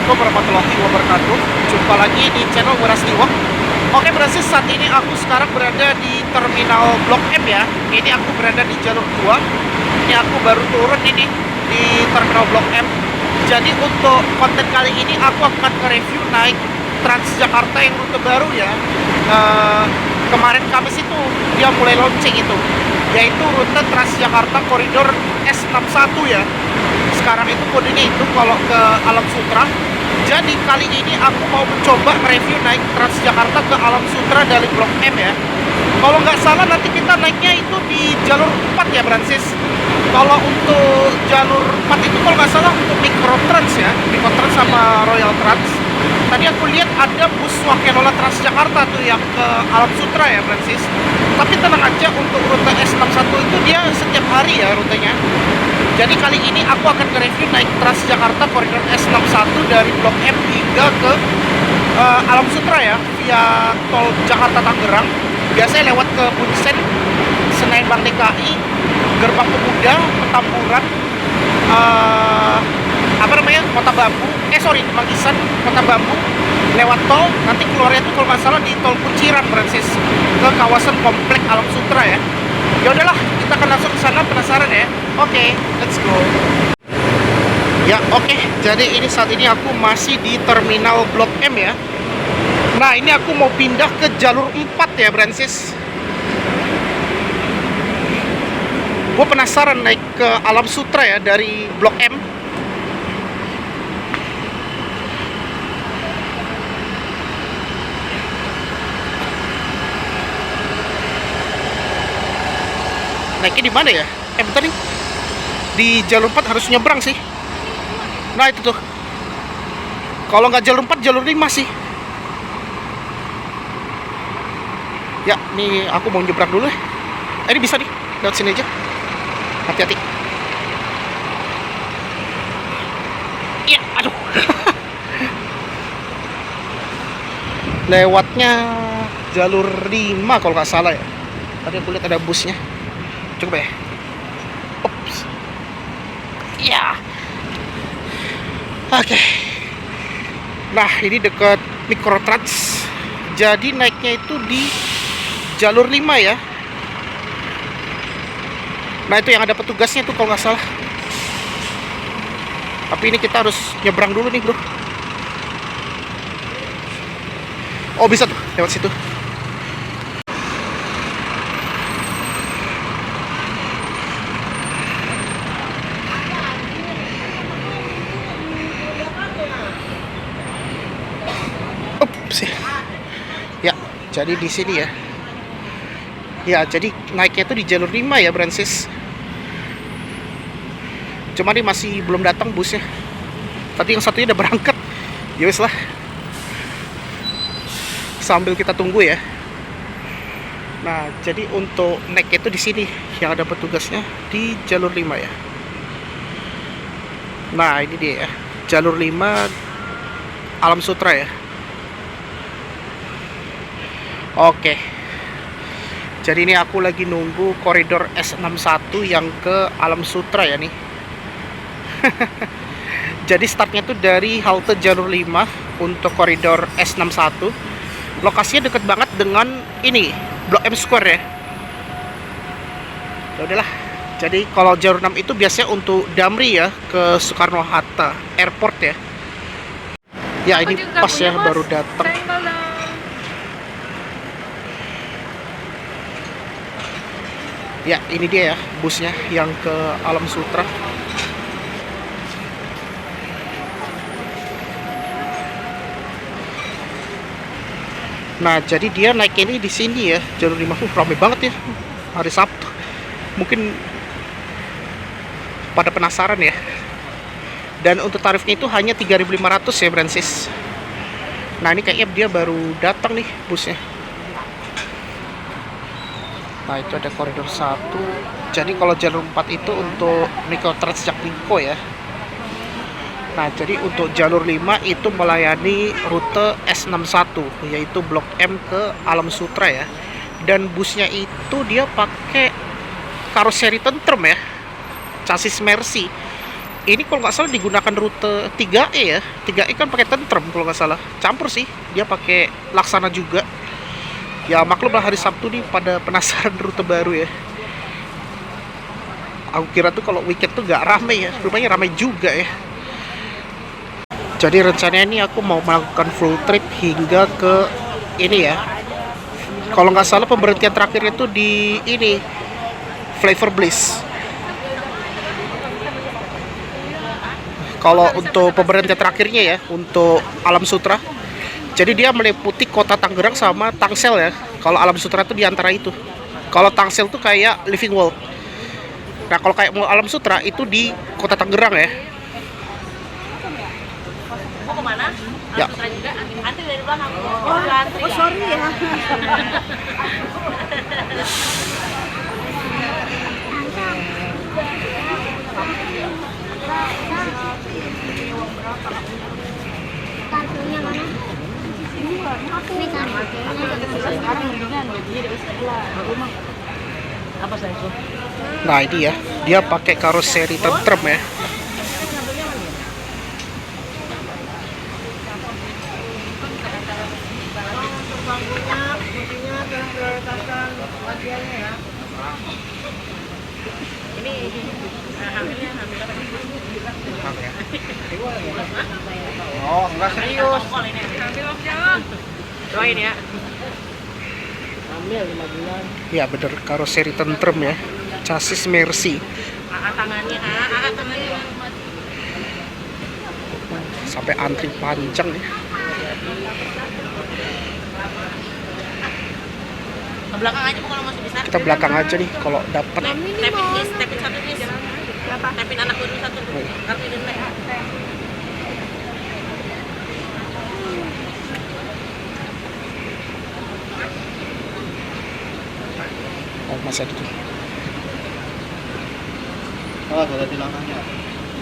Assalamualaikum warahmatullahi wabarakatuh. Jumpa lagi di channel Wirastiwa. Oke, berarti saat ini aku sekarang berada di terminal Blok M ya. Ini aku berada di jalur 2. Ini aku baru turun ini di terminal Blok M. Jadi untuk konten kali ini aku akan nge-review naik Transjakarta yang rute baru ya. Kemarin Kamis itu dia mulai launching itu, yaitu rute Transjakarta koridor S61 ya. Sekarang itu kodenya itu kalau ke Alam Sutera. Jadi kali ini aku mau mencoba review naik Transjakarta ke Alam Sutera dari Blok M ya. Kalau nggak salah nanti kita naiknya itu di jalur 4 ya, Brancis. Kalau untuk jalur 4 itu kalau nggak salah untuk Mikrotrans ya, Mikrotrans sama Royal Trans. Tadi aku lihat ada bus Wakelola Transjakarta tuh yang ke Alam Sutera ya, Brancis. Tapi tenang aja, untuk rute S61 itu dia setiap hari ya rutenya. Jadi kali ini aku akan nge-review naik Transjakarta koridor S61 dari Blok M hingga ke Alam Sutera ya, via tol Jakarta Tangerang. Biasanya lewat ke Bunsen, Senayan Bank DKI, Gerbang Pemuda, Petamburan, Kota Bambu, Mangisan, Kota Bambu, lewat tol. Nanti keluarnya itu kalau nggak salah di tol Kunciran, Francis, ke kawasan komplek Alam Sutera ya. Ya udahlah, kita akan langsung ke sana, penasaran ya. Oke, let's go. Ya, oke. Jadi ini saat ini aku masih di terminal Blok M ya. Nah, ini aku mau pindah ke jalur 4 ya, Francis. Gue penasaran naik ke Alam Sutera ya dari Blok M. Naiknya di mana ya? Bentar nih. Di jalur 4 harus nyebrang sih. Nah, itu tuh. Kalau nggak jalur 4, jalur 5 sih. Ya, nih aku mau nyebrang dulu ya. Ini bisa nih, lewat sini aja. Hati-hati. Iya, aduh. Lewatnya jalur 5 kalau nggak salah ya. Tadi aku lihat ada busnya. Coba ya. Ops. Iya. Oke. Nah, ini dekat Mikrotrans. Jadi naiknya itu di jalur 5 ya. Nah, itu yang ada petugasnya tuh kalau nggak salah. Tapi ini kita harus nyebrang dulu nih, bro. Oh, bisa tuh lewat situ. Ups. Ya, jadi di sini ya. Ya, jadi naiknya itu di jalur 5 ya, Brancis. Cuma ini masih belum datang busnya. Tadi yang satunya udah berangkat. Ya wes lah. Sambil kita tunggu ya. Nah, jadi untuk naiknya itu di sini yang ada petugasnya di jalur 5 ya. Nah, ini dia ya. Jalur 5 Alam Sutera ya. Oke. Jadi ini aku lagi nunggu koridor S61 yang ke Alam Sutera ya nih. Jadi startnya tuh dari halte jalur 5 untuk koridor S61. Lokasinya deket banget dengan ini, Blok M Square ya. Ya udahlah. Jadi kalau jalur 6 itu biasanya untuk Damri ya, ke Soekarno Hatta Airport ya. Ya, ini pas ya, baru datang. Ya, ini dia ya busnya yang ke Alam Sutera. Nah, jadi dia naik ini di sini ya, jalur 5. Ramai banget ya hari Sabtu. Mungkin pada penasaran ya. Dan untuk tarifnya itu hanya 3.500 ya, Brancis. Nah, ini kayaknya dia baru datang nih busnya. Nah, itu ada koridor 1. Jadi kalau jalur 4 itu untuk Mikrotrans Jaklingko ya. Nah, jadi untuk jalur 5 itu melayani rute S61, yaitu Blok M ke Alam Sutera ya. Dan busnya itu dia pakai karoseri tentrem ya, chassis Mercy. Ini kalau nggak salah digunakan rute 3E ya. 3E kan pakai tentrem kalau nggak salah. Campur sih, dia pakai Laksana juga. Ya maklum lah hari Sabtu nih pada penasaran rute baru ya. Aku kira tuh kalau weekend tuh nggak rame ya, rupanya rame juga ya. Jadi rencananya ini aku mau melakukan full trip hingga ke ini ya. Kalau nggak salah pemberhentian terakhirnya tuh di ini Flavor Bliss. Kalau untuk pemberhentian terakhirnya ya, untuk Alam Sutra, jadi dia meliputi kota Tangerang sama Tangsel ya. Kalau Alam Sutra itu di antara itu. Kalau Tangsel tuh kayak Living World. Nah kalau kayak mau Alam Sutra itu di kota Tangerang ya. Mau kemana? Ya. Sutra juga. Antri dari belakang. Oh, sorry ya. Kartunya mana? Ini sekarang mendingan jadi dari sebelah rumah. Apa saya itu? Nah ini ya, dia pakai karoseri tentrem ya. Oh, enggak serius. Doain ya. Hamil 5 bulan. Ya bener, karoseri tentrem ya. Chassis Mercy. Tangannya, tangannya. Sampai antri panjang ya. Ke belakang aja bukan masih bisa. Kita belakang aja nih kalau dapat. Tapin satu nih. Tapin anak dulu satu. Oh. Kartu dulu. Oh masih ada tuh. Oh, ada di belakangnya.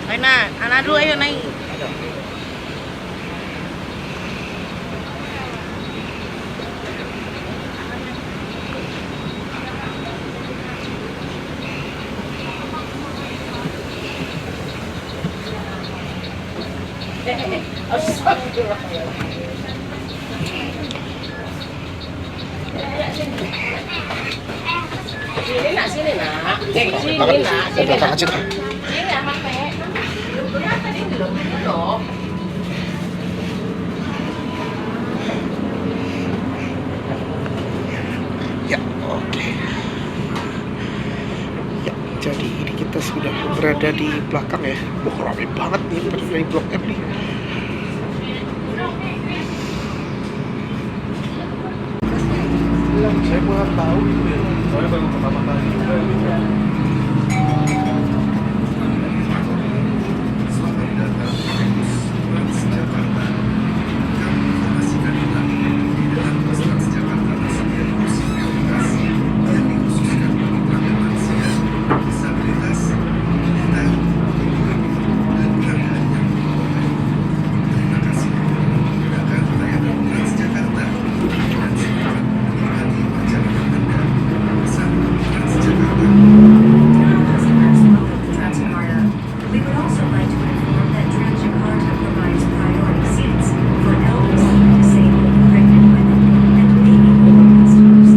Ayo nah, anak dulu ayo naik. Sini nak, sini nak. Sini Belakang, nak. oh, belakang aja tuh. Sini amat teh. Tadi belum belum. Ya, oke. Ya, jadi ini kita sudah berada di belakang ya. Wah, rame banget nih dari Blok M nih. Saya kurang tahu itu ya. Soalnya baru pertama kali juga. Selamat datang di bus Transjakarta. Kami informasikan ulang di dalam bus Transjakarta tersedia kursi prioritas yang dikhususkan bagi pelanggan lansia, disabilitas, wanita, ibu-ibu, dan pelanggan yang berkorban. Terima kasih telah menggunakan layanan Transjakarta dan selamat menikmati perjalanan Anda bersama Transjakarta. Transjakarta. We would also like to inform that Transjakarta provides priority seats for elderly, disabled, pregnant women, and baby boom customers.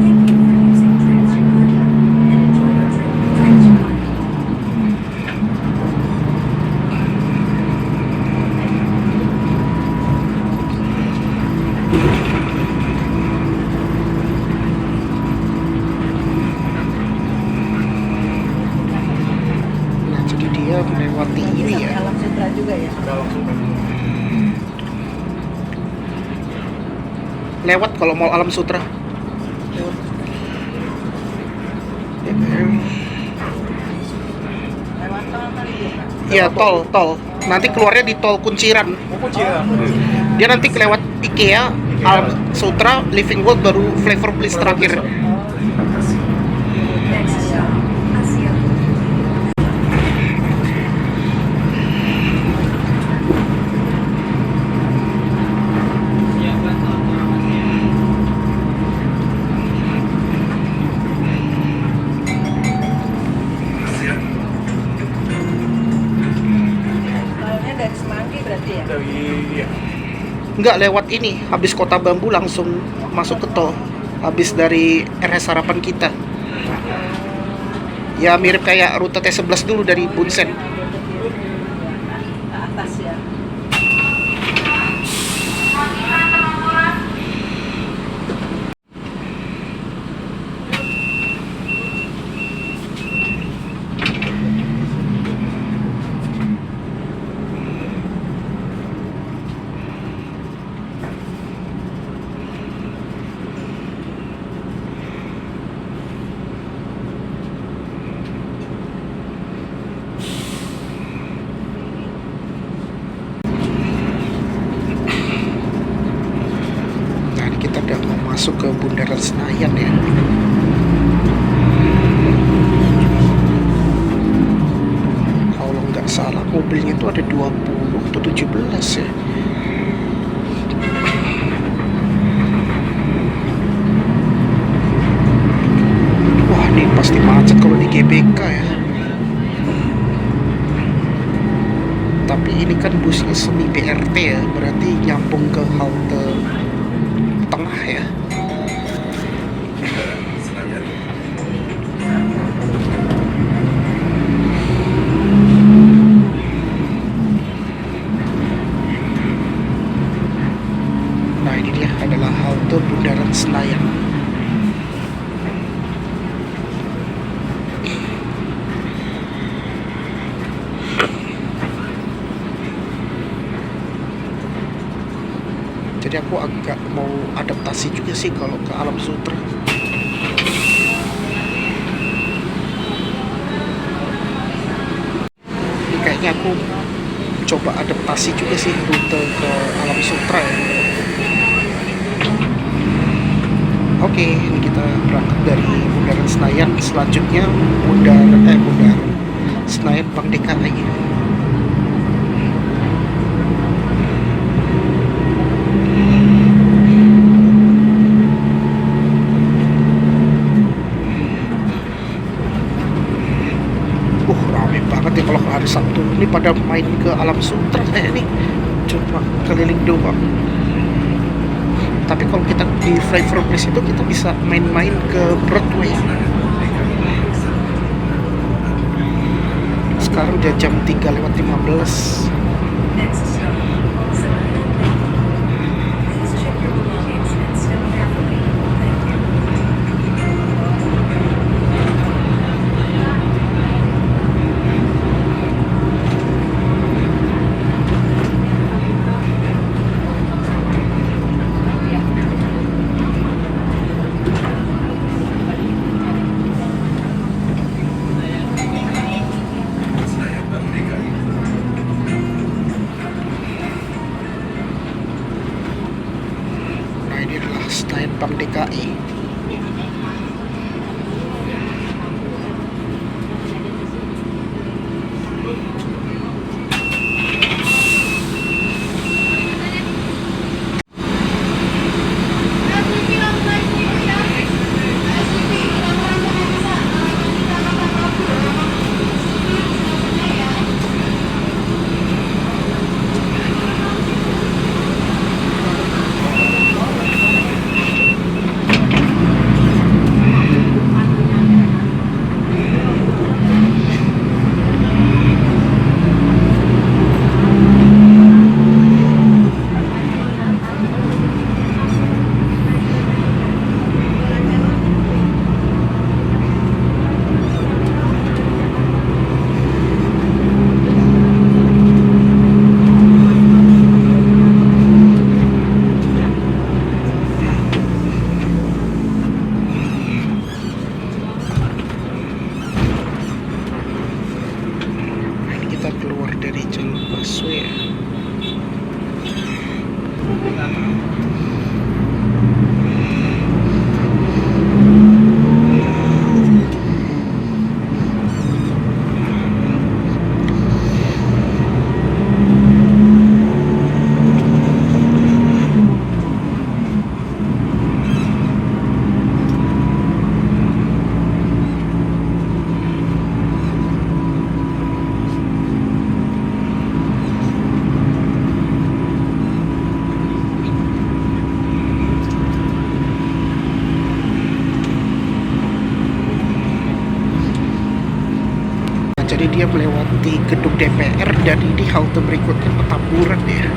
Thank you for using Transjakarta and enjoy your trip with Transjakarta. Nah, jadi dia melewati ini ya. Alam Sutra juga ya. Lewat kalau mau Alam Sutra. Lewat tol kali ya. Iya, tol. Nanti keluarnya di tol Kunciran. Dia nanti kelewat IKEA, Alam Sutra, Living World, baru Flavor Bliss terakhir. Next stop, Asia. Nggak lewat ini, habis Kota Bambu langsung masuk ke tol. Habis dari RS Harapan Kita. Ya mirip kayak rute T11 dulu dari Bunsen. Ke atas ya. Nah, ini kita udah mau masuk ke Bundaran Senayan ya. Kalau nggak salah mobilnya itu ada 20 atau 17 ya. Wah, ini pasti macet kalau di GBK ya. Tapi ini kan busnya semi BRT ya, berarti nyambung ke halte tengah ya. Senayan. Nah, ini dia adalah halte Bundaran Senayan. Jadi aku agak mau adaptasi juga sih kalau ke Alam Sutera. Ini kayaknya aku coba adaptasi juga sih rute ke Alam Sutera ya. Oke, ini kita berangkat dari Bundaran Senayan. Selanjutnya Bundaran Senayan Bank DKI. Rame banget ya kalau hari Sabtu. Ini pada main ke Alam Sutera kayak nih. Cuma keliling doang. Tapi kalau kita di Flyover Place itu kita bisa main-main ke Broadway. Sekarang udah jam 3:15. Next stop, Senayan Link. Please check your belongings and step carefully. Thank you. Senayan Bank DKI. Nah, ini adalah Senayan Bank DKI. Jadi dia melewati gedung DPR dan ini halte berikutnya Petamburan ya.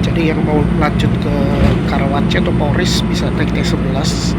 Jadi yang mau lanjut ke Karawaci atau Polres bisa naik T11.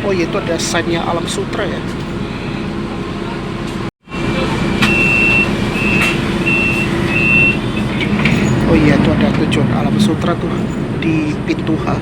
Oh iya, itu ada sign-nya Alam Sutra ya. Oh iya, itu ada tujuan Alam Sutra tuh di pintu H.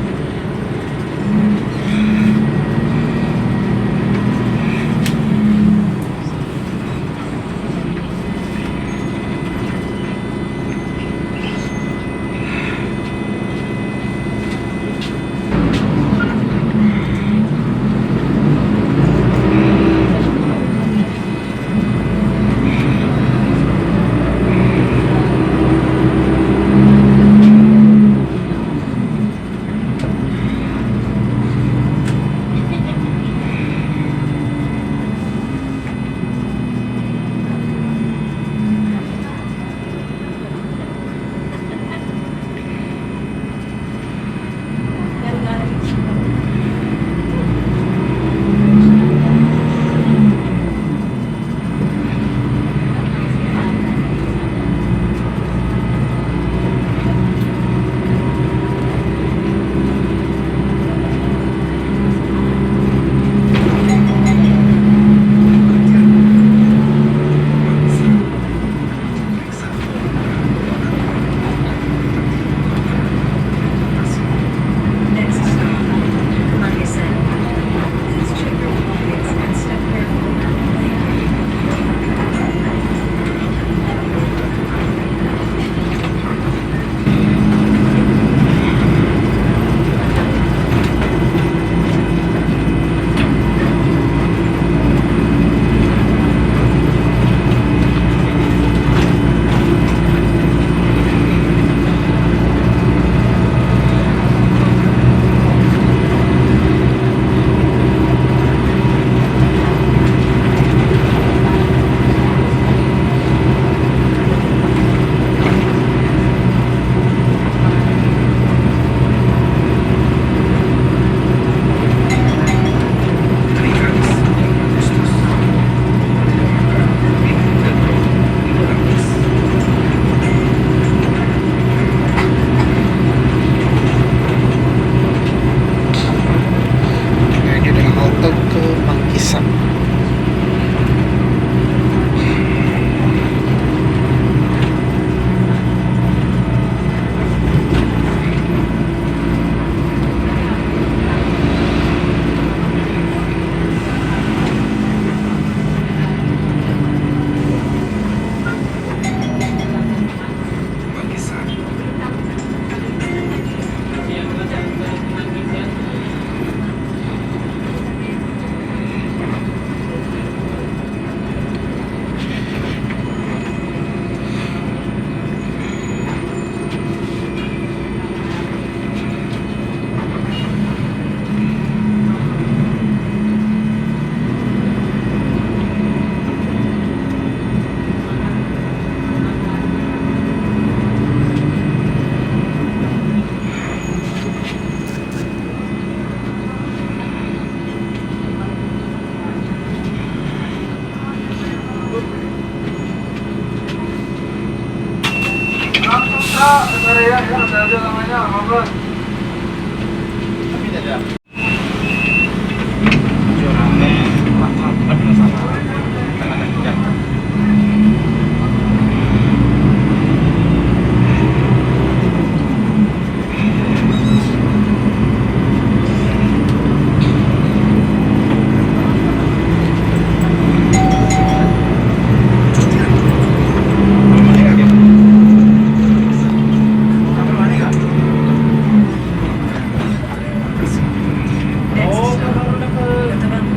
Next stop,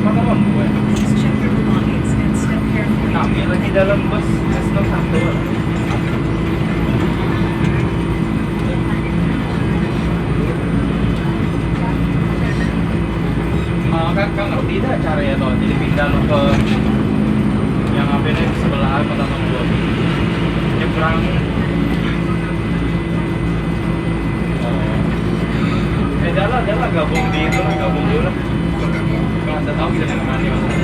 Katabangko. Please check your belongings and step carefully. Kami lagi dalam bus S01. Kan ngerti dah caranya tuh, jadi pindah lo ke yang apa ini sebelah Kota Bangko. Nyebrang. Jalan gabung di itu lah, gabung dulu lah. Kalau anda tahu kita mau kemana mas?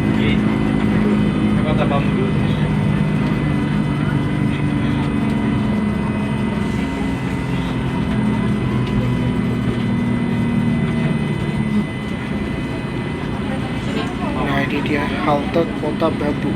Oke, ke Kota Bambu dulu. Nah ini dia halte Kota Bambu.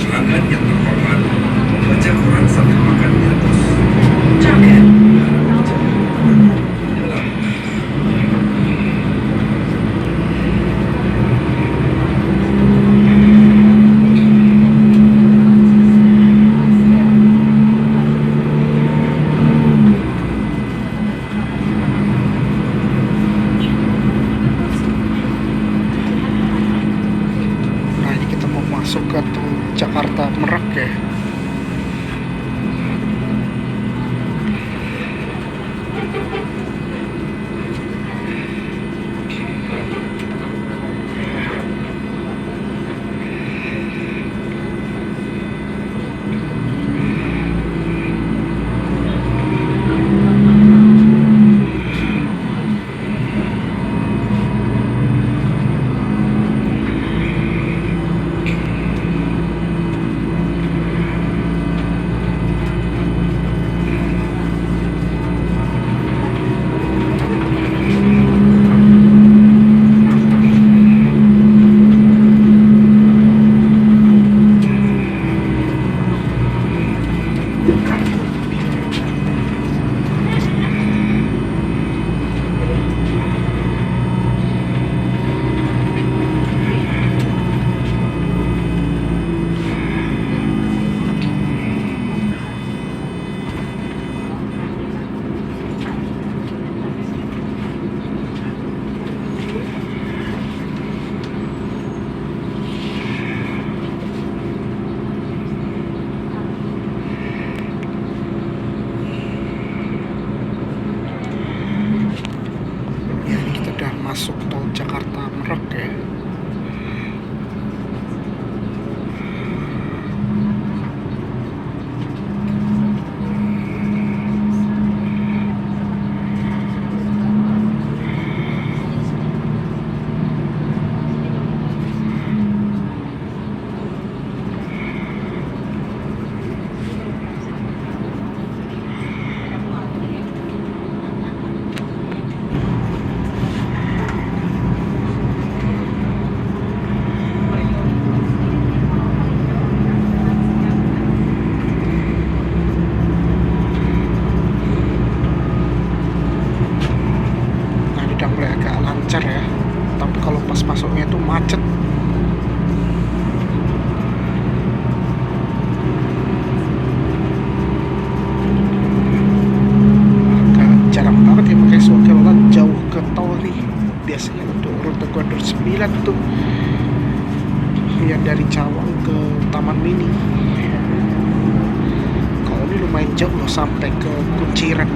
Pelanggan yang terhormat, baca koran sambil makan ya bos. Jacket. Dalam Nah ini kita mau masuk ke tol Jakarta Merak ya. Ya ini kita udah masuk tol Jakarta Merak ya. Nah ini udah mulai agak lancar ya. Tapi kalau pas masuknya itu macet. Agak jarang banget ya pakai Soekarno jauh ke Tori. Biasanya untuk rute Koridor 9 tuh yang dari Cawang ke Taman Mini. Kalau ini lumayan jauh loh sampai ke Kunciran.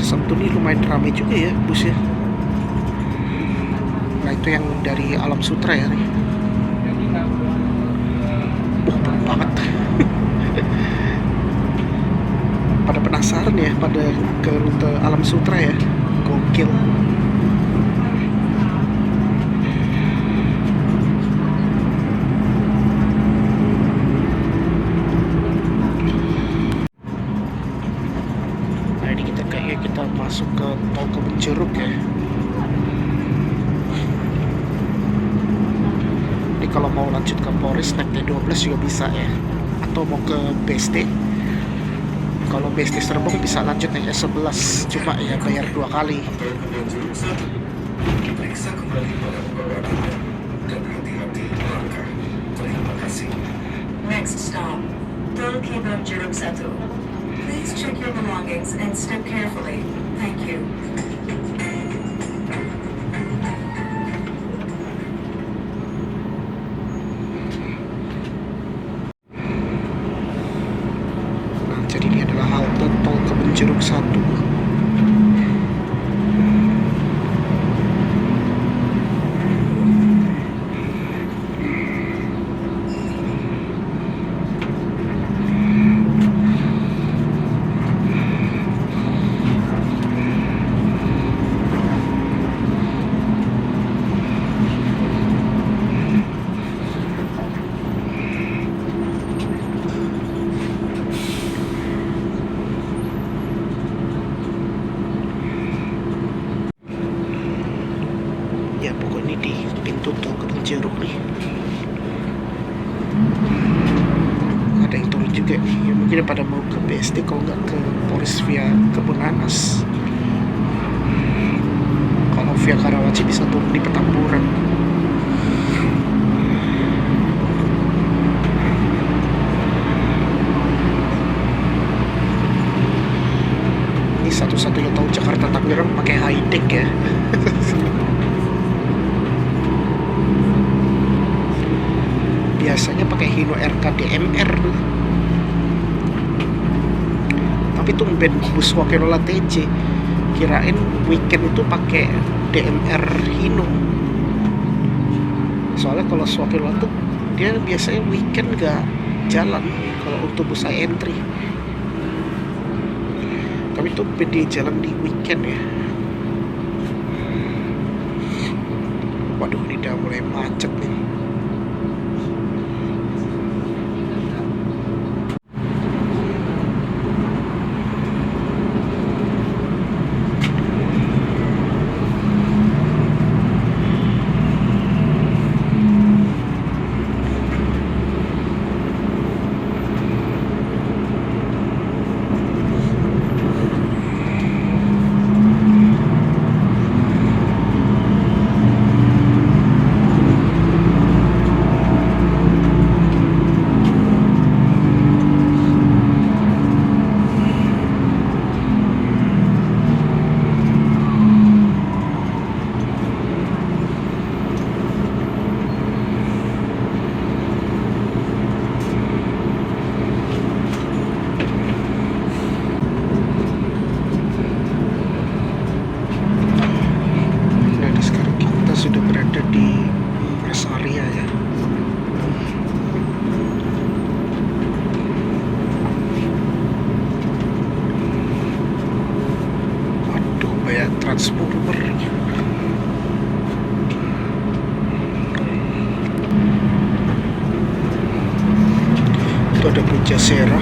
Sabtu ini lumayan ramai juga ya busnya. Nah itu yang dari Alam Sutra ya nih. Penuh banget. Pada penasaran ya pada ke rute Alam Sutra ya. Gokil. Nah ini kita masuk ke tol Kebun Jeruk ya. Ini kalau mau lanjut ke Polres naik T12 juga bisa ya, atau mau ke BSD. Kalau BSD Serpong bisa lanjut naik S11, cuma ya bayar 2 kali. Tol Kebun Jeruk 1. Periksa kembali pada beberapa Anda dan hati-hati melangkah. Terima kasih. Next stop, Tol Kebun Jeruk 1. Please check your belongings and step carefully. Thank you. Nah, jadi ini adalah halte tol Kebun Jeruk 1. Ya pokoknya di pintu tol Kebun Jeruk nih ada yang turun juga nih ya, mungkin pada mau ke BSD kalau nggak ke Polres via Kebun Anas. Kalau via Karawaci bisa turun di Petamburan. Ini satu-satunya tol Jakarta Tangerang pakai high deck ya. Biasanya pakai Hino RK DMR tuh. Tapi tumben bus Wakerola TJ. Kirain weekend itu pakai DMR Hino. Soalnya kalau Wakerola tuh dia biasanya weekend gak jalan kalau untuk bus entry. Tapi tumben dia jalan di weekend ya. Waduh, ini udah mulai macet nih. Transformer. Itu ada Pujasera.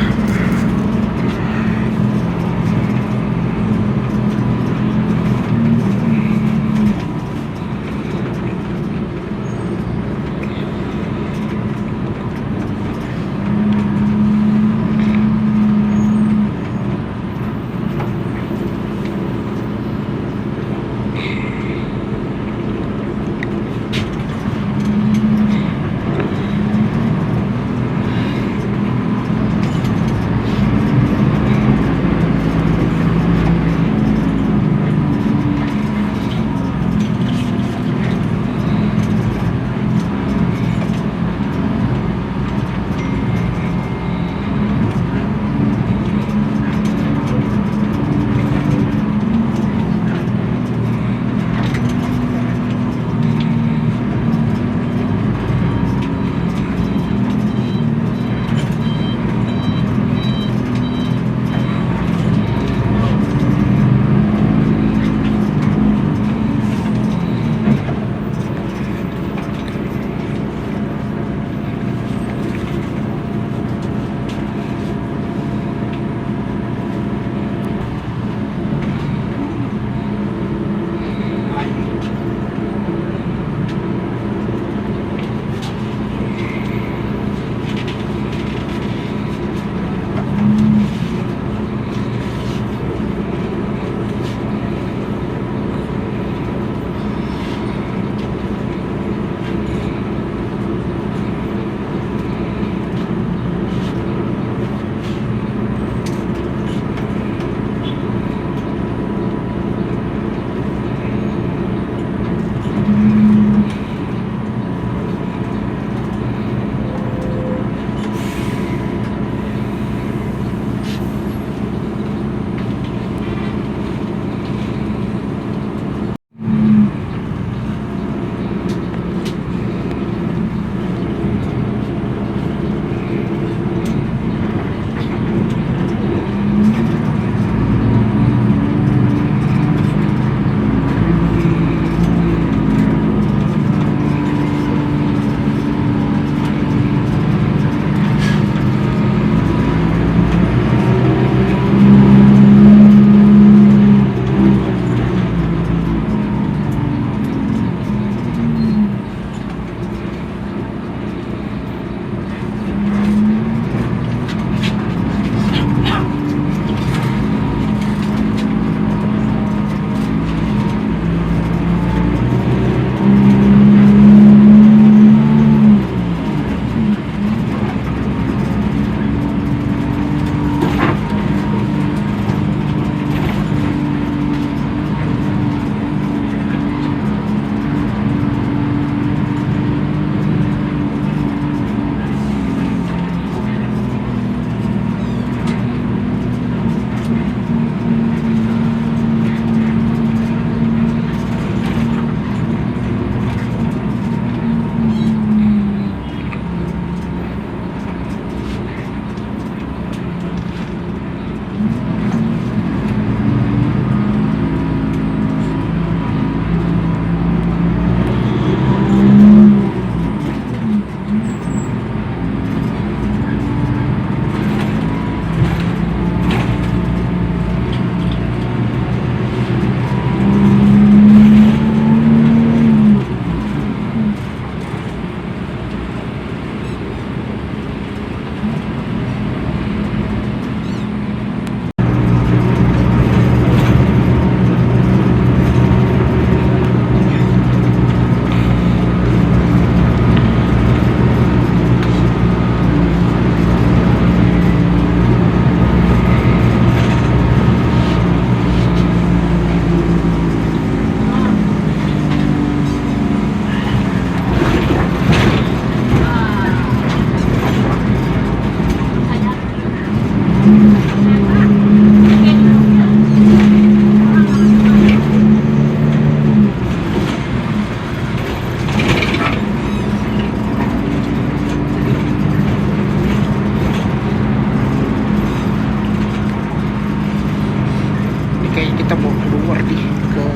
kayak kita mau keluar di ke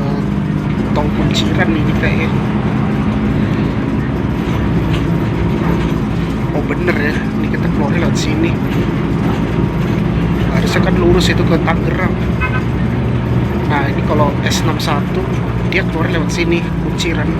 tol Kunciran ini kayaknya. Oh bener ya, ini kita keluar lewat sini. Harusnya kan lurus itu ke Tangerang. Nah ini kalau S61 dia keluar lewat sini, Kunciran.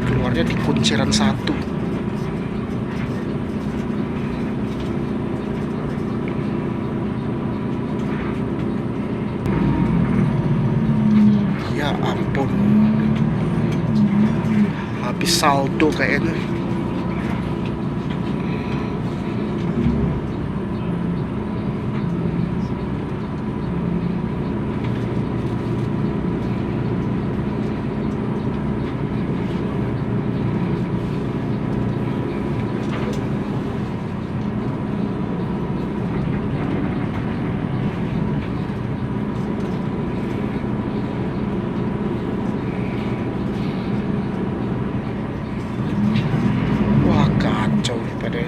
Keluarnya di Kunciran 1. Ya ampun, habis saldo kayaknya. Wah kacau pada.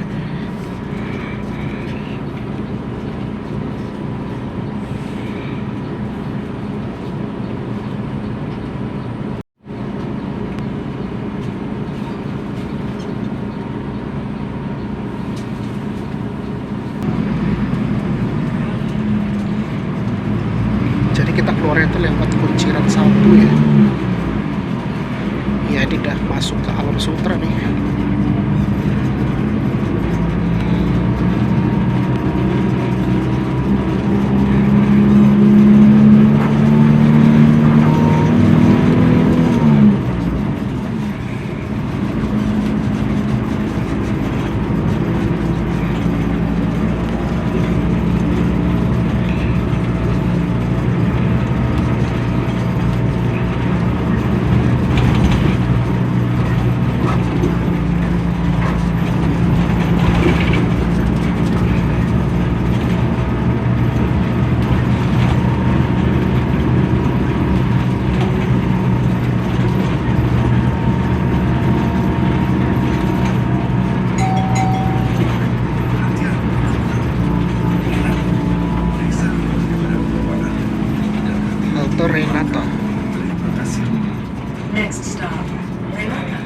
Jadi kita keluarnya itu lewat Kunciran 1 ya. Ya ini udah masuk ke Alam Sutra nih. Halte Renata. Terima kasih. Next stop, Renata.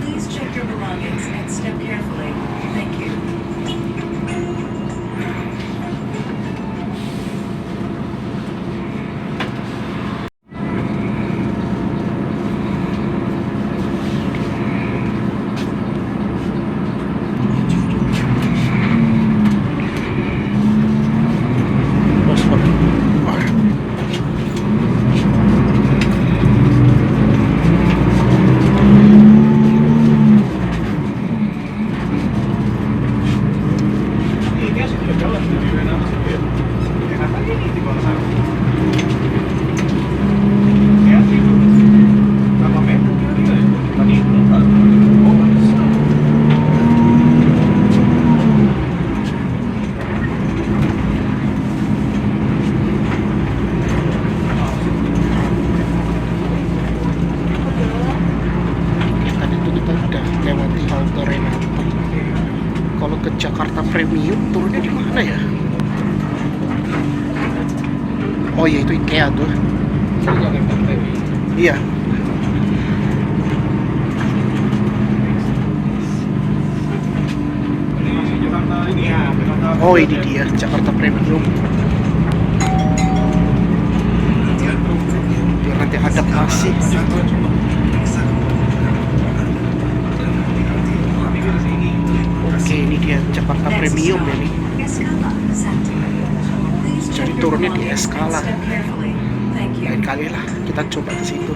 Please check your belongings and step carefully. Thank you. Ini sudah jalan di Renata Square. Ya katanya ini di bawah sana. Ya sih. Berapa meter kira-kira ya? Tadi enggak. Oh, pantesan. Ya, tadi tuh kita udah lewati halte Renata. Kalau ke Jakarta Premium turunnya di mana ya? Oh iya itu IKEA tuh. Iya. Ini Jakarta ini ya, Jakarta. Oh ini dia Jakarta Premium. Biar nanti adaptasi. Tapi ke sini. Oke. Oke, ini dia Jakarta Next Premium stop, ya nih. Escala, Santa. Please check Jadi your turunnya di belongings and Escala. step carefully. Thank you. Lain kali lah kita coba ke situ.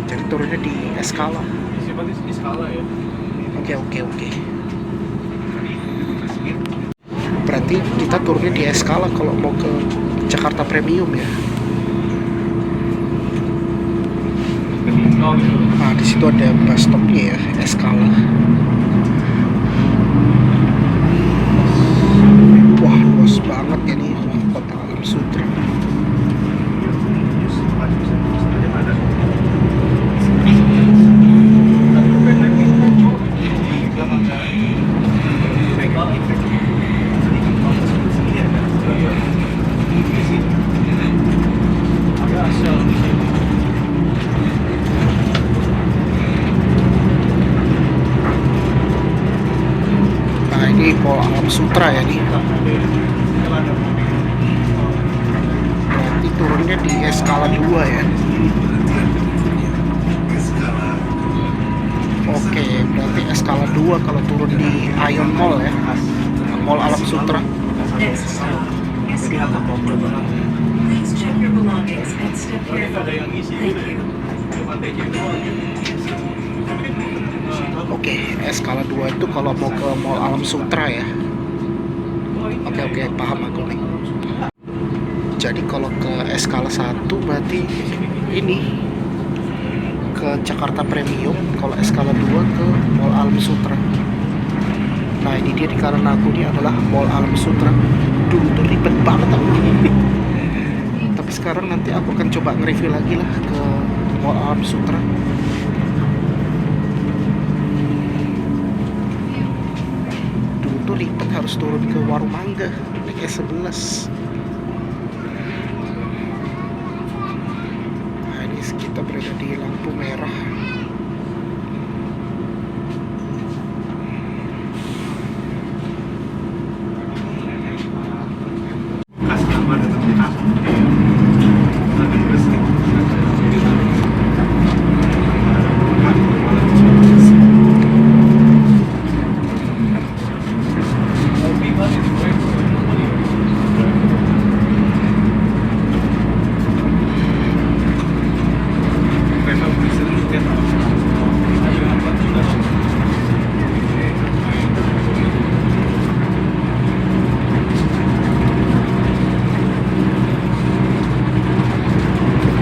Jadi turunnya di Escala. Siapa di skala ya? Oke. Berarti kita turunnya di Escala kalau mau ke Jakarta Premium ya. Oh gitu. Nah, di situ ada bus stopnya ya, Escala. Wah, luas banget ya nih kota Alam Sutera. Nah, ini Mall Alam Sutera ya nih. Berarti turunnya di Escala 2 ya. Oke, berarti Escala 2 kalau turun di Ion Mall ya. Mall Alam Sutera. Next stop, Escala. Please check your belongings and step carefully. Thank you. Oke, Escala 2 itu kalau mau ke Mall Alam Sutera ya. Oke, paham aku nih. Jadi kalau ke Escala 1 berarti ini ke Jakarta Premium, kalau Escala 2 ke Mall Alam Sutera. Nah, ini dia di kanan aku, ini adalah Mall Alam Sutera. Dulu tuh ribet banget aku. Tapi sekarang nanti aku akan coba nge-review lagi lah ke Mall Alam Sutera. Dulu tuh ribet, harus turun ke Warung Mangga naik S11. Nah, ini kita berada di lampu merah.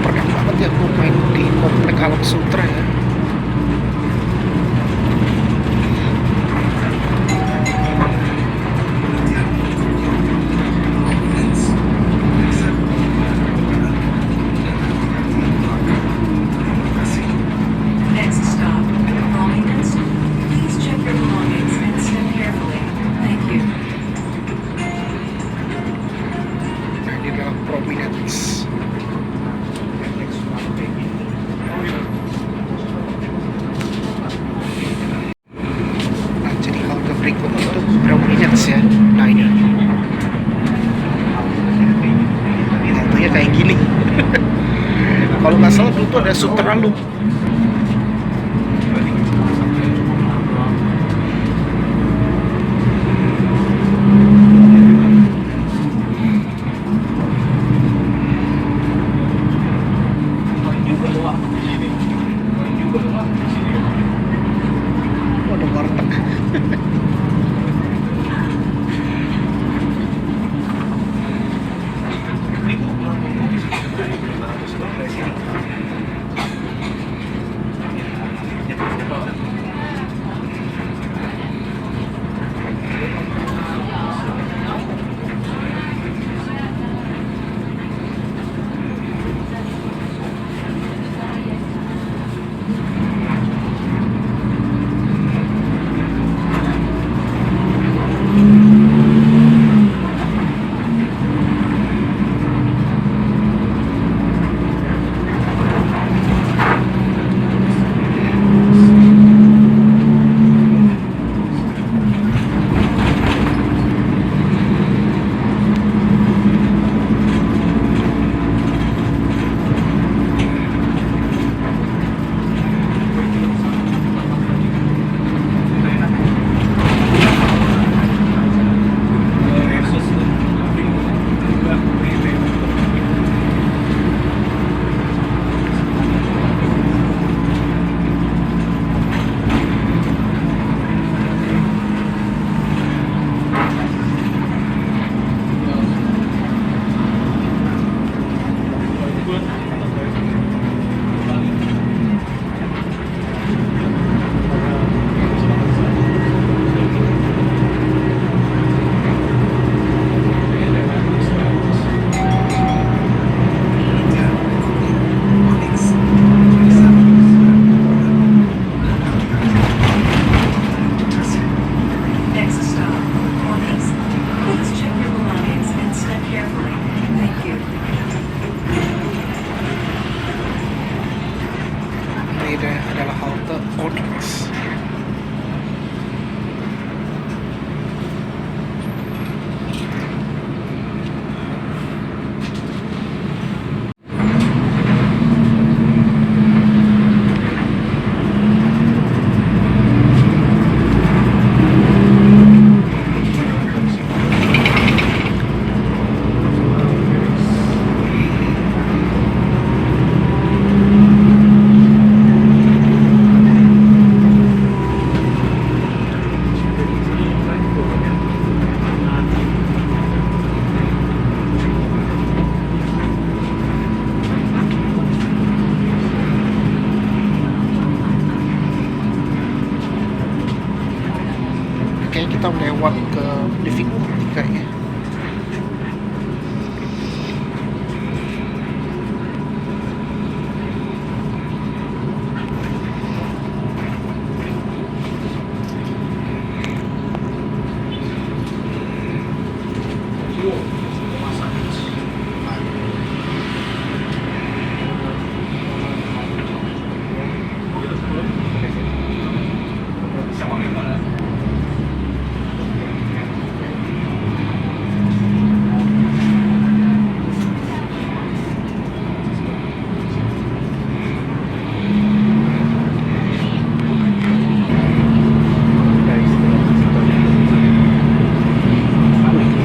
Pernah banget ya aku main di Komplek Alam Sutera ya. Next stop, Prominence. Please check your belongings and step carefully. Thank you. Nah, ini adalah Prominence. Nah, jadi halte berikutnya itu Prominence ya. Nah, ini haltenya kayak gini. Kalau nggak salah dulu tuh ada Sutera Loop. Oh, ada warteg. kita lewat ke living room kayaknya.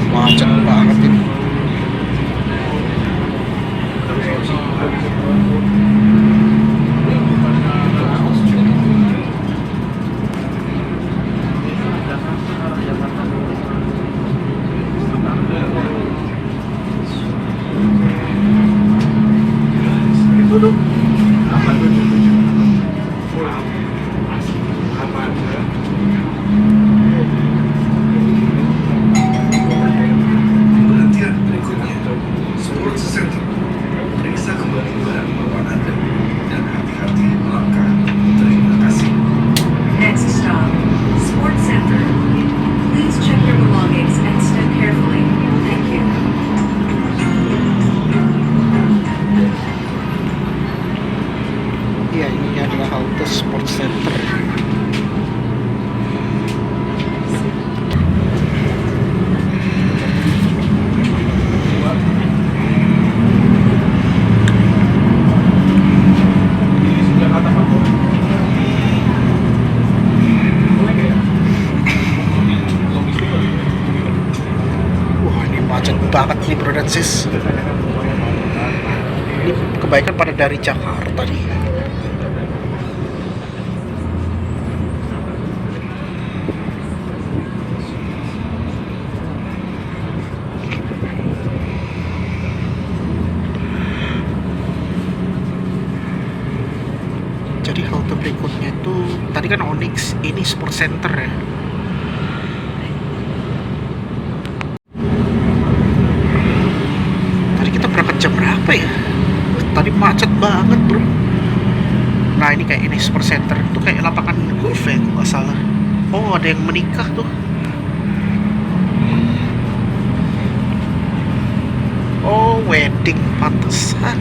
Macet banget ini. Penantian berikutnya, Sports Center. Periksa kembali barang bawaan Anda dan hati-hati melangkah. Terima kasih. Next stop, Sports Center. Please check your belongings and step carefully. Thank you. Iya, ini adalah halte Sports Center. Wah, ini macet banget nih bro dan sis. Ini kebaikan pada dari Jakarta nih. Jadi halte berikutnya itu tadi kan Onyx, ini Sports Center ya. Tadi kita berangkat jam berapa ya? Tadi macet banget bro. Nah ini kayak ini Sports Center itu kayak lapangan golf ya kalau nggak salah. Oh ada yang menikah tuh. Oh wedding, pantesan.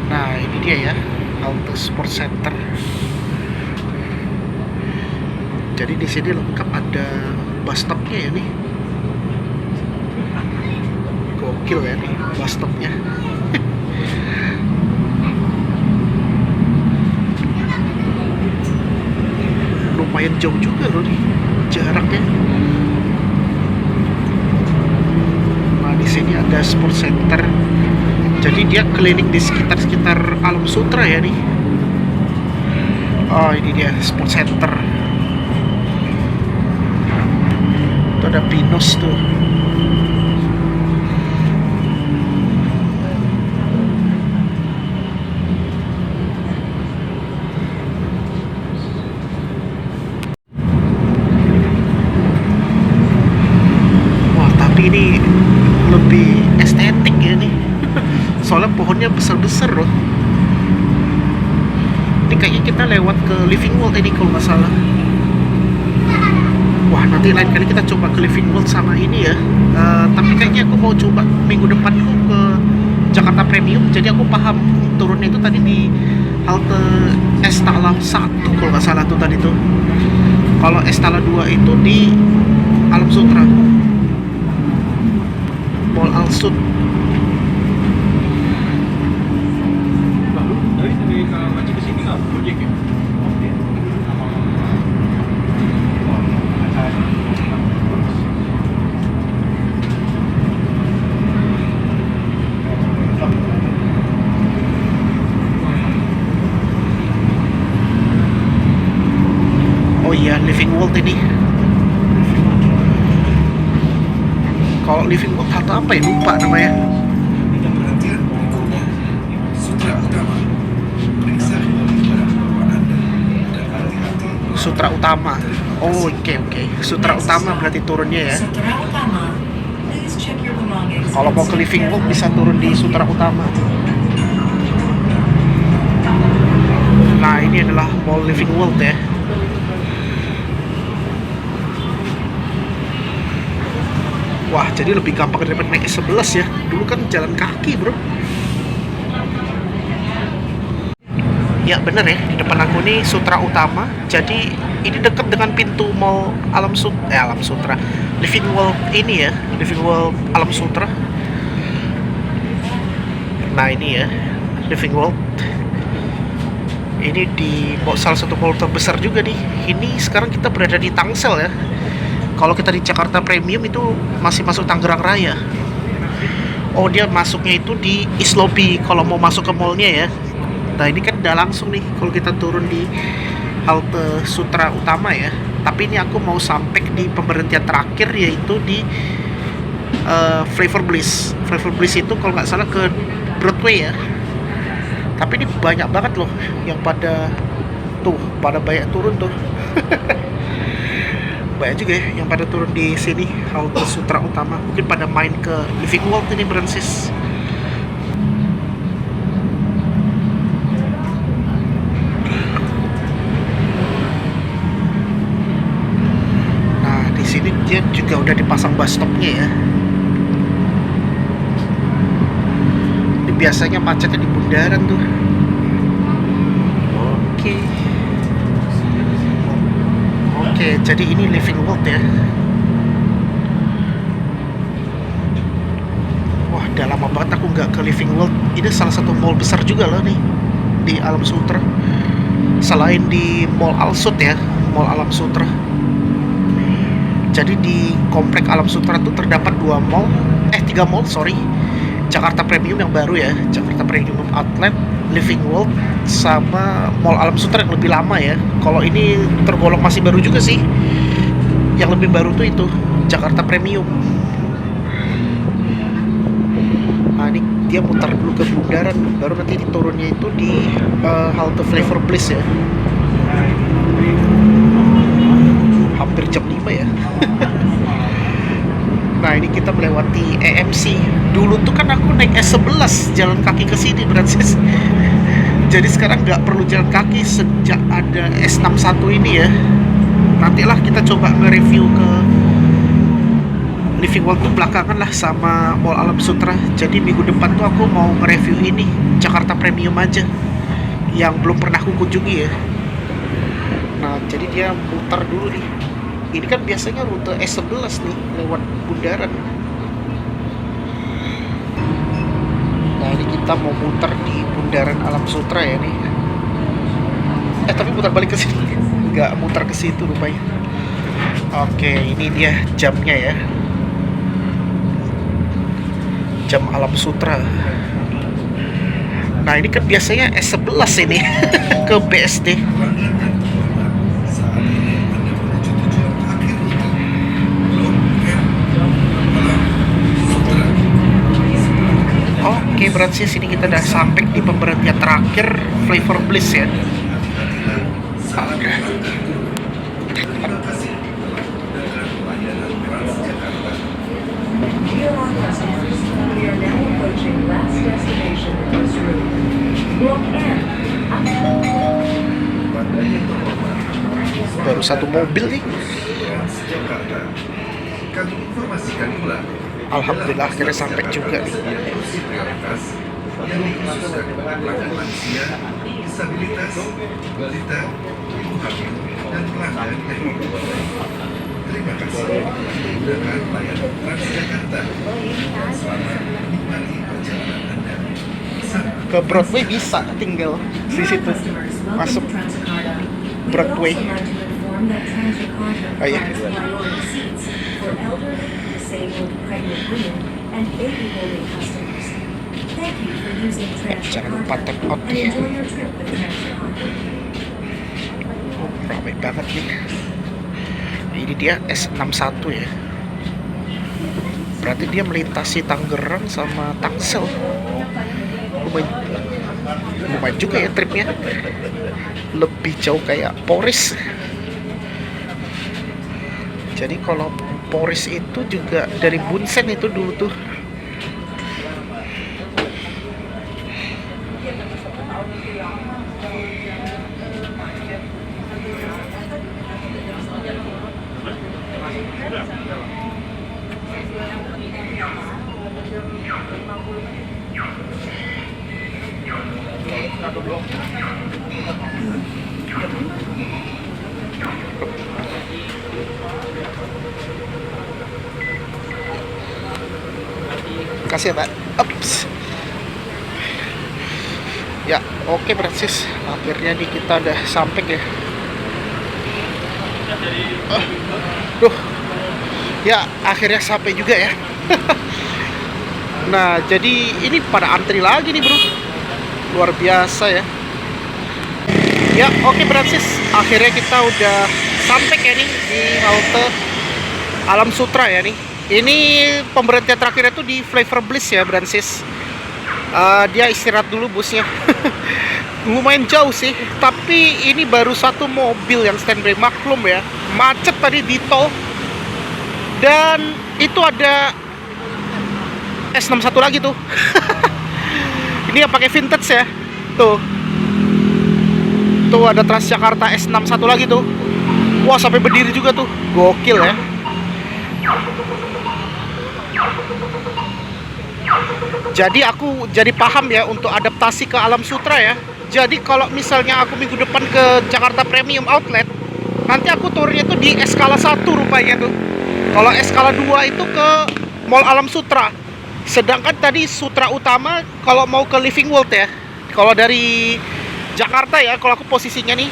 Nah ini dia ya, halte Sports Center. Jadi di sini lengkap ada bus stopnya ya nih. Gokil ya nih bus stopnya. Lumayan jauh juga loh nih jaraknya. Nah di sini ada Sports Center. Jadi dia keliling di sekitar Alam Sutra ya nih. Oh ini dia Sports Center. Itu ada Pinus tuh. Wah tapi ini lebih estetik ya nih. Soalnya pohonnya besar-besar loh. Ini kayaknya kita lewat ke Living World ini kalau nggak salah. Wah nanti lain kali kita coba ke Living World sama ini ya. Tapi kayaknya aku mau coba minggu depan tuh ke Jakarta Premium. Jadi aku paham turunnya itu tadi di halte Estala 1 kalau nggak salah tuh tadi tuh. Kalau Estala 2 itu di Alam Sutra, Mall Alsut. Dari Maci ke sini nggak Gojek ya? Oh iya, Living World ini. Kalau Living World halte apa ya? Lupa namanya. Penantian berikutnya, Sutra Utama. Periksa kembali barang bawaan Anda dan hati-hati Sutra Utama. Oh, oke. Sutra Utama berarti turunnya ya. Sutra Utama. Please check your belongings. Kalau mau ke Living World bisa turun di Sutra Utama. Nah, ini adalah Mall Living World ya. Wah, jadi lebih gampang daripada naik S11 ya. Dulu kan jalan kaki, bro. Ya bener ya, di depan aku nih Sutra Utama. Jadi ini dekat dengan pintu Mall Alam Sutra. Living World ini ya, Living World Alam Sutra. Nah ini ya, Living World. Ini di salah satu mall terbesar juga nih. Ini sekarang kita berada di Tangsel ya. Kalau kita di Jakarta Premium itu masih masuk Tangerang Raya. Oh, dia masuknya itu di East Lobby kalau mau masuk ke mallnya ya. Nah ini kan udah langsung nih kalau kita turun di halte Sutra Utama ya. Tapi ini aku mau sampai di pemberhentian terakhir yaitu di Flavor Bliss. Flavor Bliss itu kalau nggak salah ke Broadway ya. Tapi ini banyak banget loh yang pada banyak turun tuh. Banyak juga ya yang pada turun di sini halte Sutra Utama. Mungkin pada main ke Living World ini, Brancis. Nah, di sini dia juga udah dipasang bus stopnya ya. Ini biasanya macetnya di bundaran tuh. Oke, jadi ini Living World ya. Wah, udah lama banget aku nggak ke Living World. Ini salah satu mall besar juga loh nih di Alam Sutra. Selain di Mall Alsut ya, Mall Alam Sutra. Jadi di komplek Alam Sutra tuh terdapat 3 mall, sorry. Jakarta Premium yang baru ya, Jakarta Premium Outlet, Living World, sama Mall Alam Sutra yang lebih lama ya. Kalau ini tergolong masih baru juga sih. Yang lebih baru tuh itu Jakarta Premium. Nah ini dia muter dulu ke bundaran, baru nanti diturunnya itu di halte Flavor Bliss ya. Hampir jam 5 ya. Nah ini kita melewati EMC. Dulu tuh kan aku naik S11 jalan kaki ke sini, Brancis. Jadi sekarang nggak perlu jalan kaki sejak ada S61 ini ya. Nantilah kita coba nge-review ke Living World tuh belakangan lah sama Mall Alam Sutra. Jadi minggu depan tuh aku mau nge-review ini Jakarta Premium aja, yang belum pernah aku kunjungi ya. Nah jadi dia muter dulu nih. Ini kan biasanya rute S11 nih lewat bundaran. Nah ini kita mau muter di bundaran Alam Sutra ya nih. Tapi muter balik ke sini, nggak muter ke situ rupanya. Oke, ini dia jamnya ya. Jam Alam Sutra. Nah ini kan biasanya S11 ini ke BSD. Saat ini Anda menuju tujuan akhir rute Blok M Alam Sutra. Oke, berarti sini kita udah sampai di pemberhentian terakhir Flavor Bliss ya. Oke. Terima kasih telah menggunakan layanan Transjakarta. Dear our customers, we are now approaching last destination in this route. Block N. Pada yang terhormat, Baru satu mobil nih. Transjakarta. Kami informasikan pula. Alhamdulillah akhirnya sampai juga nih. Kursi prioritas yang dikhususkan bagi lansia, disabilitas, balita, ibu hamil, dan pelanggan yang mempunyai. Terima kasih menggunakan layanan Transjakarta. Dan selamat menikmati perjalanan Anda. Bersama Ke Broadway bisa tinggal di situ. Masuk Broadway. Oh iya. Jangan lupa tap out ya. Ramai banget nih. Ini dia S61 ya. Berarti dia melintasi Tangerang sama Tangsel. Lumayan juga ya tripnya. Lebih jauh kayak Polris. Jadi kalau Poris itu juga dari Bunsen itu dulu tuh. Kasih ya Pak. Ups. Ya oke Francis, akhirnya nih kita udah sampai ya. Duh, ya akhirnya sampai juga ya. Nah jadi ini pada antri lagi nih bro, luar biasa ya. Ya oke Francis, akhirnya kita udah sampai ya nih di halte Alam Sutra ya nih. Ini pemberhentian terakhirnya tuh di Flavor Bliss ya Francis. Dia istirahat dulu busnya. Lumayan jauh sih, tapi ini baru satu mobil yang standby, maklum ya. Macet tadi di tol. Dan itu ada S61 lagi tuh. Ini yang pakai vintage ya. Tuh. Tuh ada Transjakarta S61 lagi tuh. Wah, sampai berdiri juga tuh. Gokil ya. Jadi aku jadi paham ya untuk adaptasi ke Alam Sutra ya. Jadi kalau misalnya aku minggu depan ke Jakarta Premium Outlet, nanti aku turunnya tuh di Eskala 1 rupanya tuh. Kalau Eskala 2 itu ke Mall Alam Sutra. Sedangkan tadi Sutra Utama kalau mau ke Living World ya. Kalau dari Jakarta ya, kalau aku posisinya nih.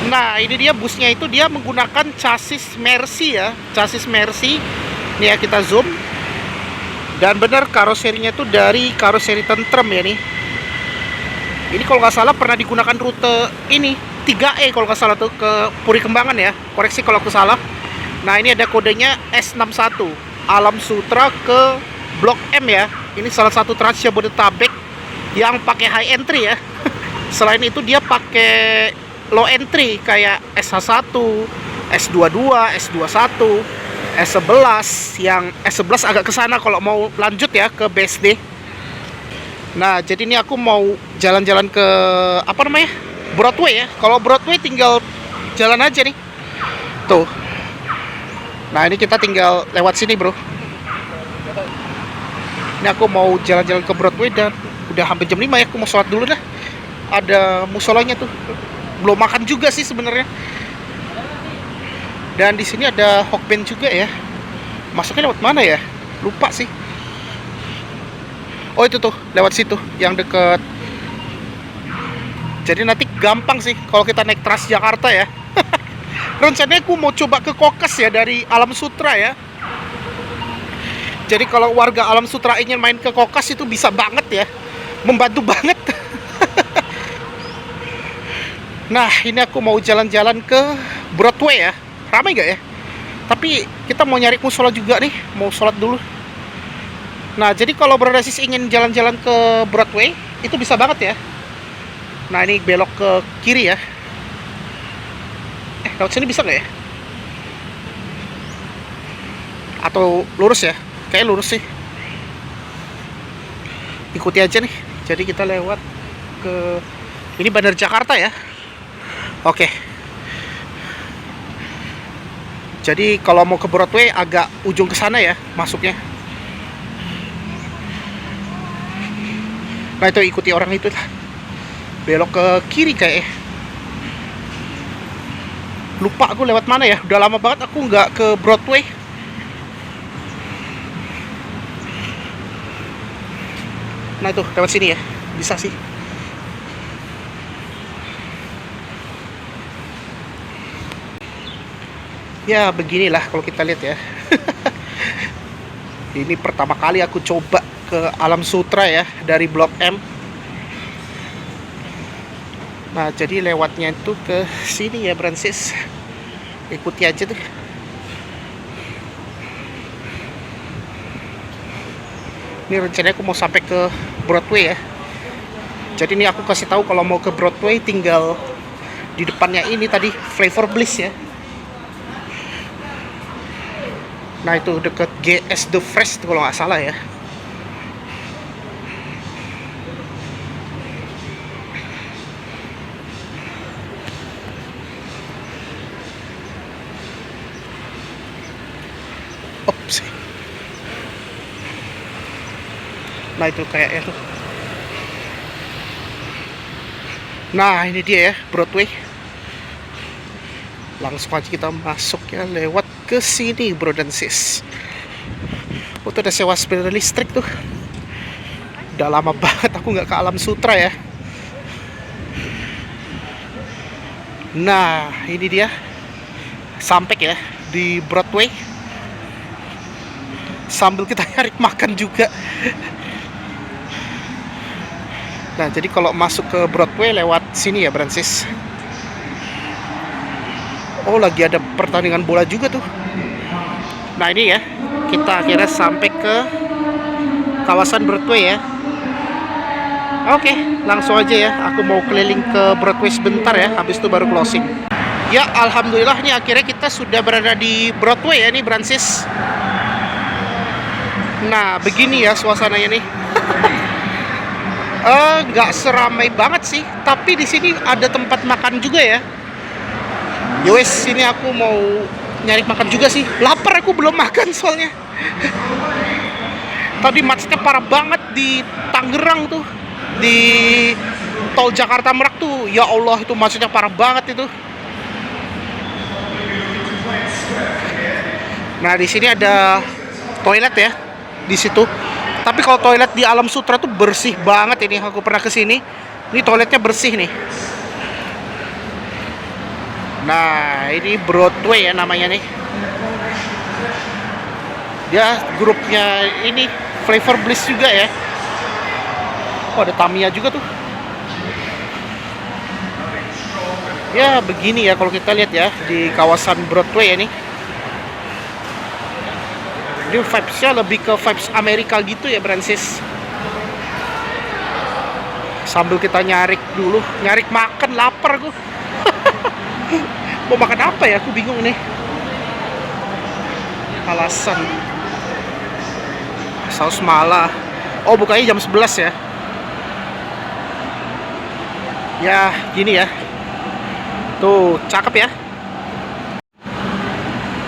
Nah, ini dia busnya itu dia menggunakan chassis Mercy ya. Chassis Mercy. Nih ya kita zoom. Dan benar karoserinya itu dari karoseri Tentrem ya nih. Ini kalau nggak salah pernah digunakan rute ini 3E kalau nggak salah tuh ke Puri Kembangan ya. Koreksi kalau aku salah. Nah ini ada kodenya S61 Alam Sutra ke Blok M ya. Ini salah satu Trans Jabodetabek yang pakai high entry ya. Selain itu dia pakai low entry kayak SH1, S22, S21, S11, yang S11 agak kesana kalau mau lanjut ya ke BSD. Nah jadi ini aku mau jalan-jalan ke apa namanya, Broadway ya. Kalau Broadway tinggal jalan aja nih tuh. Nah ini kita tinggal lewat sini bro. Ini aku mau jalan-jalan ke Broadway dan udah hampir jam 5 ya. Aku mau sholat dulu dah. Ada musolanya tuh. Belum makan juga sih sebenarnya. Dan di sini ada Hokben juga ya. Masuknya lewat mana ya? Lupa sih. Oh itu tuh, lewat situ yang deket. Jadi nanti gampang sih kalau kita naik Transjakarta ya. Rencananya aku mau coba ke Kokas ya dari Alam Sutra ya. Jadi kalau warga Alam Sutra ingin main ke Kokas itu bisa banget ya. Membantu banget. Nah ini aku mau jalan-jalan ke Broadway ya. Ramai gak ya? Tapi kita mau nyari musola juga nih. Mau sholat dulu. Nah jadi kalau Brodasis ingin jalan-jalan ke Broadway itu bisa banget ya. Nah ini belok ke kiri ya. Lewat sini bisa gak ya? Atau lurus ya? Kayaknya lurus sih. Ikuti aja nih. Jadi kita lewat ke ini Bandar Jakarta ya. Oke. Jadi kalau mau ke Broadway agak ujung ke sana ya masuknya. Nah itu ikuti orang itu lah. Belok ke kiri kayaknya. Lupa aku lewat mana ya. Udah lama banget aku nggak ke Broadway. Nah itu lewat sini ya. Bisa sih. Ya beginilah kalau kita lihat ya. Ini pertama kali aku coba ke Alam Sutra ya dari Blok M. Nah jadi lewatnya itu ke sini ya Francis. Ikuti aja tuh. Ini rencananya aku mau sampai ke Broadway ya. Jadi ini aku kasih tahu kalau mau ke Broadway tinggal di depannya ini tadi Flavor Bliss ya. Nah itu deket GS The Fresh tuh kalau nggak salah ya. Ops. Nah itu kayaknya tuh. Nah ini dia ya, Broadway. Langsung aja kita masuk ya, lewat ke sini bro dan sis. Oh tuh ada sewa sepeda listrik tuh. Udah lama banget aku nggak ke Alam Sutra ya. Nah ini dia, sampai ya di Broadway. Sambil kita nyari makan juga. Nah jadi kalau masuk ke Broadway lewat sini ya Brancis. Oh lagi ada pertandingan bola juga tuh. Nah ini ya, kita akhirnya sampai ke kawasan Broadway ya. Oke, langsung aja ya, aku mau keliling ke Broadway sebentar ya, habis itu baru closing. Ya alhamdulillah nih akhirnya kita sudah berada di Broadway ya nih Brancis. Nah begini ya suasananya nih. Nggak seramai banget sih, tapi di sini ada tempat makan juga ya. Yowes, sini aku mau nyari makan juga sih. Lapar, aku belum makan soalnya. Tadi macetnya parah banget di Tangerang tuh, di tol Jakarta Merak tuh. Ya Allah, itu macetnya parah banget itu. Nah di sini ada toilet ya, di situ. Tapi kalau toilet di Alam Sutra tuh bersih banget ini. Aku pernah kesini. Ini toiletnya bersih nih. Nah, ini Broadway ya namanya nih. Dia grupnya ini Flavor Bliss juga ya. Oh, ada Tamiya juga tuh. Ya, begini ya kalau kita lihat ya di kawasan Broadway ya nih. Dia vibes-nya lebih ke vibes Amerika gitu ya Brancis. Sambil kita nyarik dulu, nyarik makan, lapar aku. Mau makan apa ya? Aku bingung nih. Alasan. Saus mala. Oh bukanya jam 11 ya. Ya gini ya. Tuh cakep ya.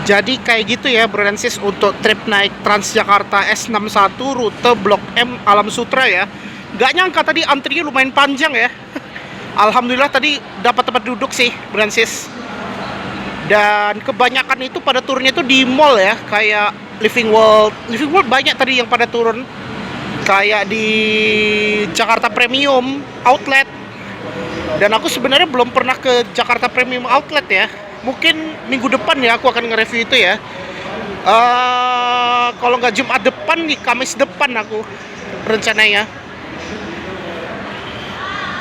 Jadi kayak gitu ya bro dan sis untuk trip naik Transjakarta S61 rute Blok M Alam Sutra ya. Gak nyangka tadi antrinya lumayan panjang ya. Alhamdulillah tadi dapat tempat duduk sih bro dan sis. Dan kebanyakan itu pada turunnya itu di mall ya, kayak Living World. Living World banyak tadi yang pada turun. Kayak di Jakarta Premium Outlet. Dan aku sebenarnya belum pernah ke Jakarta Premium Outlet ya. Mungkin minggu depan ya aku akan nge-review itu ya. Kalau nggak Jumat depan nih, Kamis depan aku rencananya.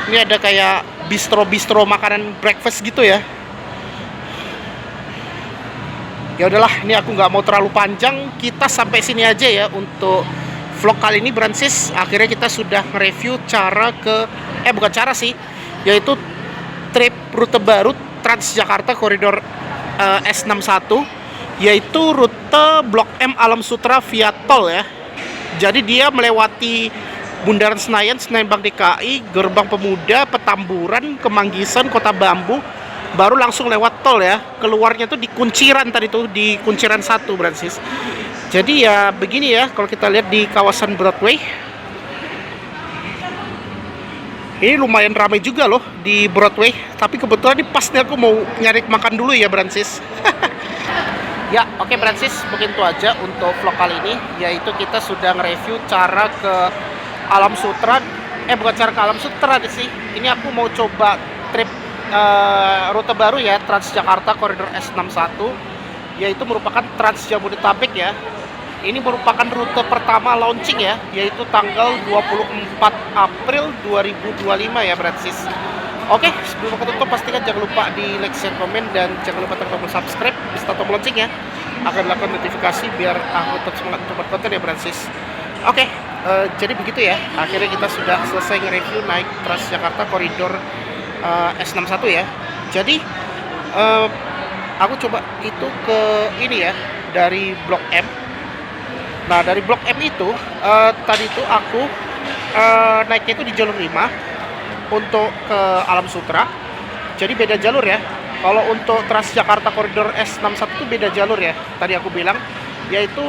Ini ada kayak bistro-bistro makanan breakfast gitu ya. Ya udahlah, ini aku nggak mau terlalu panjang. Kita sampai sini aja ya untuk vlog kali ini Brancis. Akhirnya kita sudah nge-review cara ke bukan cara sih, yaitu trip rute baru Transjakarta koridor S61, yaitu rute Blok M Alam Sutra via tol ya. Jadi dia melewati Bundaran Senayan, Senayan Bank DKI, Gerbang Pemuda, Petamburan, Kemanggisan, Kota Bambu, baru langsung lewat tol ya. Keluarnya tuh di Kunciran tadi tuh, di Kunciran 1 Brancis. Jadi ya begini ya kalau kita lihat di kawasan Broadway. Ini lumayan ramai juga loh di Broadway. Tapi kebetulan ini pas nih aku mau nyari makan dulu ya Brancis. Ya oke Brancis, mungkin itu aja untuk vlog kali ini. Yaitu kita sudah nge-review cara ke Alam Sutra. Bukan cara ke Alam Sutra sih. Ini aku mau coba trip rute baru ya, Transjakarta koridor S61. Yaitu merupakan Trans Jabodetabek ya. Ini merupakan rute pertama launching ya, yaitu tanggal 24 April 2025 ya Brancis. Oke, sebelum aku tutup pastikan jangan lupa di like, share, komen, dan jangan lupa tekan tombol subscribe beserta tombol lonceng ya, agar dilakukan notifikasi biar aku tetap semangat untuk konten ya Brancis. Oke, jadi begitu ya. Akhirnya kita sudah selesai nge-review naik Transjakarta koridor S61 ya. Jadi aku coba itu ke ini ya, dari Blok M. Nah dari Blok M itu tadi itu aku naiknya itu di jalur 5 untuk ke Alam Sutera. Jadi beda jalur ya. Kalau untuk Transjakarta Koridor S61 itu beda jalur ya. Tadi aku bilang yaitu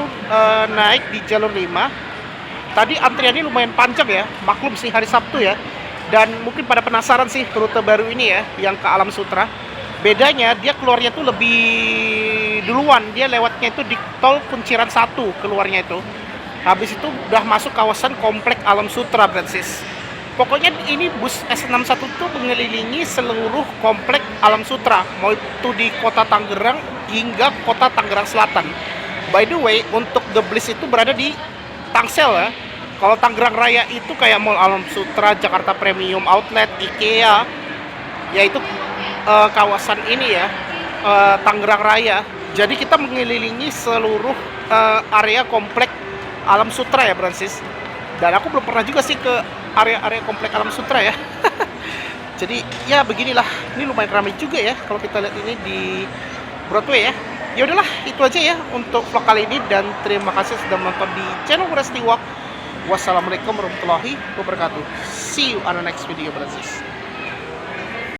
naik di jalur 5. Tadi antriannya lumayan panjang ya. Maklum sih hari Sabtu ya. Dan mungkin pada penasaran sih rute baru ini ya yang ke Alam Sutera. Bedanya dia keluarnya tuh lebih duluan. Dia lewatnya itu di tol Kunciran 1 keluarnya itu. Habis itu udah masuk kawasan komplek Alam Sutera, Francis. Pokoknya ini bus S61 tuh mengelilingi seluruh komplek Alam Sutera, mau itu di kota Tangerang hingga kota Tangerang Selatan. By the way, untuk The Bliss itu berada di Tangsel ya. Kalau Tangerang Raya itu kayak Mall Alam Sutera, Jakarta Premium Outlet, IKEA, yaitu kawasan ini ya, Tangerang Raya. Jadi kita mengelilingi seluruh area komplek Alam Sutera ya, Francis. Dan aku belum pernah juga sih ke area-area komplek Alam Sutera ya. Jadi ya beginilah, ini lumayan ramai juga ya kalau kita lihat ini di Broadway ya. Ya udahlah, itu aja ya untuk vlog kali ini dan terima kasih sudah menonton di channel Resti Walk. Wassalamualaikum warahmatullahi wabarakatuh. See you on the next video, Francis.